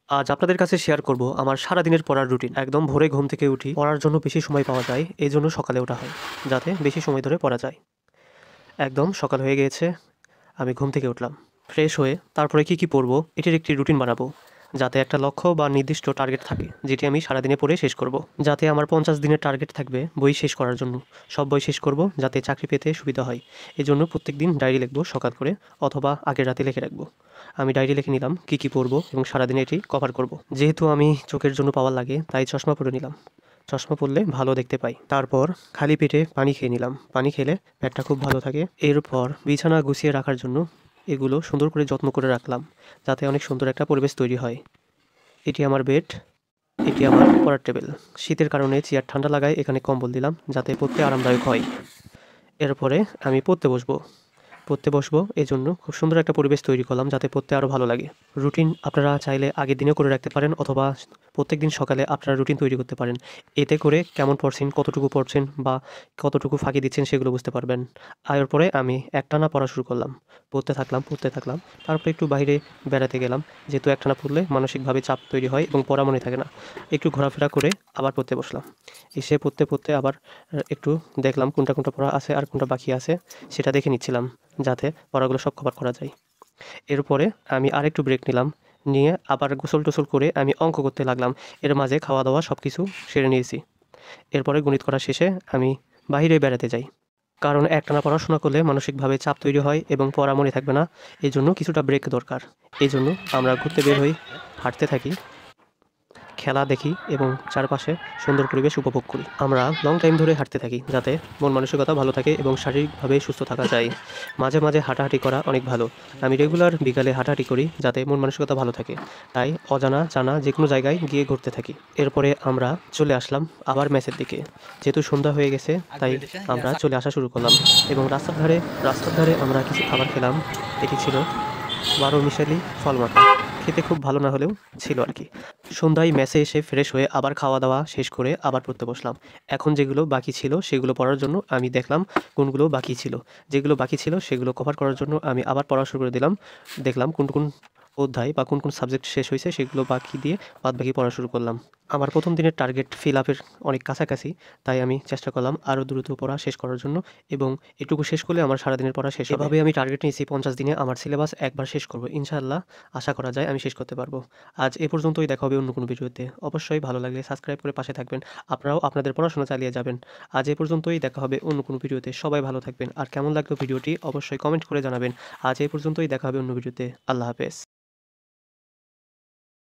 আজ আপনাদের কাছে শেয়ার করব আমার সারাদিনের পড়ার রুটিন। একদম ভোরে ঘুম থেকে উঠি, পড়ার জন্য বেশি সময় পাওয়া যায়, এই জন্য সকালে ওঠা হয়, যাতে বেশি সময় ধরে পড়া যায়। একদম সকাল হয়ে গিয়েছে, আমি ঘুম থেকে উঠলাম। ফ্রেশ হয়ে তারপরে কি পড়বো এটির একটি রুটিন বানাবো, যাতে একটা লক্ষ্য বা নির্দিষ্ট টার্গেট থাকে, যেটি আমি সারাদিনে পড়ে শেষ করব। যাতে আমার 50 দিনের টার্গেট থাকবে বই শেষ করার জন্য। সব বই শেষ করব যাতে চাকরি পেতে সুবিধা হয়। এই জন্য প্রত্যেকদিন ডায়েরি লিখবো সকাল করে, অথবা আগের রাতে লিখে রাখবো। আমি ডায়েরি লিখে নিলাম কী পড়বো এবং সারাদিনে এটি কভার করব। যেহেতু আমি চোখের জন্য পাওয়ার লাগে, তাই চশমা পরে নিলাম। চশমা পরলে ভালো দেখতে পাই। তারপর খালি পেটে পানি খেয়ে নিলাম। পানি খেলে পেটটা খুব ভালো থাকে। এরপর বিছানা গুছিয়ে রাখার জন্য এগুলো সুন্দর করে যত্ন করে রাখলাম, যাতে অনেক সুন্দর একটা পরিবেশ তৈরি হয়। এটি আমার বেড, এটি আমার পড়ার টেবিল। শীতের কারণে চেয়ার ঠান্ডা লাগায় এখানে কম্বল দিলাম, যাতে পড়তে আরামদায়ক হয়। এরপরে আমি পড়তে বসবো, এজন্য খুব সুন্দর একটা পরিবেশ তৈরি করলাম, যাতে পড়তে আরও ভালো লাগে। রুটিন আপনারা চাইলে আগের দিনেও করে রাখতে পারেন, অথবা প্রত্যেকদিন সকালে আপনারা রুটিন তৈরি করতে পারেন। এতে করে কেমন পড়ছেন, কতটুকু পড়ছেন বা কতটুকু ফাঁকি দিচ্ছেন সেগুলো বুঝতে পারবেন। এরপরে আমি একটানা পড়া শুরু করলাম। পড়তে থাকলাম। তারপরে একটু বাইরে বেড়াতে গেলাম, যেহেতু একটানা পড়লে মানসিকভাবে চাপ তৈরি হয় এবং পড়া মনে থাকে না। একটু ঘোরাফেরা করে আবার পড়তে বসলাম। এসে পড়তে আবার একটু দেখলাম কোনটা পড়া আছে আর কোনটা বাকি আছে, সেটা দেখে নিচ্ছিলাম, যাতে পড়াগুলো সব কভার করা যায়। এরপরে আমি আরেকটু ব্রেক নিলাম। নিয়ে আবার গোসল-টোসল করে আমি অঙ্ক করতে লাগলাম। এর মাঝে খাওয়া-দাওয়া সব কিছু সেরে নিয়েছি। এরপরে গণিত করা শেষে আমি বাহিরে বেড়াতে যাই। কারণ একটানা পড়াশোনা করলে মানসিকভাবে চাপ তৈরি হয় এবং পড়া মনে থাকবে না। এজন্য কিছুটা ব্রেক দরকার। এজন্য আমরা ঘুরতে বের হই, হাঁটতে থাকি, খেলা দেখি এবং চারপাশে সুন্দর পরিবেশ উপভোগ করি। আমরা লং টাইম ধরে হাঁটতে থাকি, যাতে মন মানসিকতা ভালো থাকে এবং শারীরিকভাবে সুস্থ থাকা যায়। মাঝে মাঝে হাঁটাহাঁটি করা অনেক ভালো। আমি রেগুলার বিকালে হাঁটাহাঁটি করি, যাতে মন মানসিকতা ভালো থাকে। তাই অজানা জানা যে কোনো জায়গায় গিয়ে ঘুরতে থাকি। এরপরে আমরা চলে আসলাম আবার ম্যাচের দিকে। যেহেতু সন্ধ্যা হয়ে গেছে, তাই আমরা চলে আসা শুরু করলাম এবং রাস্তার ধারে আমরা কিছু খাবার খেলাম। এটি ছিল ১২ মিশালি ফল মাখা। খেতে খুব ভালো না হলেও ছিল আর কি। সন্ধ্যায় মেসে এসে ফ্রেশ হয়ে আবার খাওয়া-দাওয়া শেষ করে আবার পড়তে বসলাম। এখন যেগুলো বাকি ছিল সেগুলো পড়ার জন্য আমি দেখলাম কোনগুলো বাকি ছিল। যেগুলো বাকি ছিল সেগুলো কভার করার জন্য আমি আবার পড়া শুরু করে দিলাম। দেখলাম কোন অধ্যায় বা কোন সাবজেক্ট শেষ হইছে সেগুলো বাকি দিয়ে বাদবাকি পড়া শুরু করলাম। আমার ১ম দিনের টার্গেট ফিল আপের অনেক কাছাকাছি, তাই আমি চেষ্টা করলাম আরও দ্রুত পড়া শেষ করার জন্য, এবং এটুকু শেষ করলে আমার সারাদিনের পড়া শেষ হবে। এভাবে আমি টার্গেট নিয়েছি ৫০ দিনে আমার সিলেবাস একবার শেষ করব। ইনশাআল্লাহ আশা করা যায় আমি শেষ করতে পারবো। আজ এ পর্যন্তই, দেখা হবে অন্য কোনো ভিডিওতে। অবশ্যই ভালো লাগলে সাবস্ক্রাইব করে পাশে থাকবেন। আপনারাও আপনাদের পড়াশোনা চালিয়ে যাবেন। আজ এ পর্যন্তই, দেখা হবে অন্য কোনো ভিডিওতে। সবাই ভালো থাকবেন। আর কেমন লাগলো ভিডিওটি অবশ্যই কমেন্ট করে জানাবেন। আজ এ পর্যন্তই, দেখা হবে অন্য ভিডিওতে। আল্লাহ হাফেজ।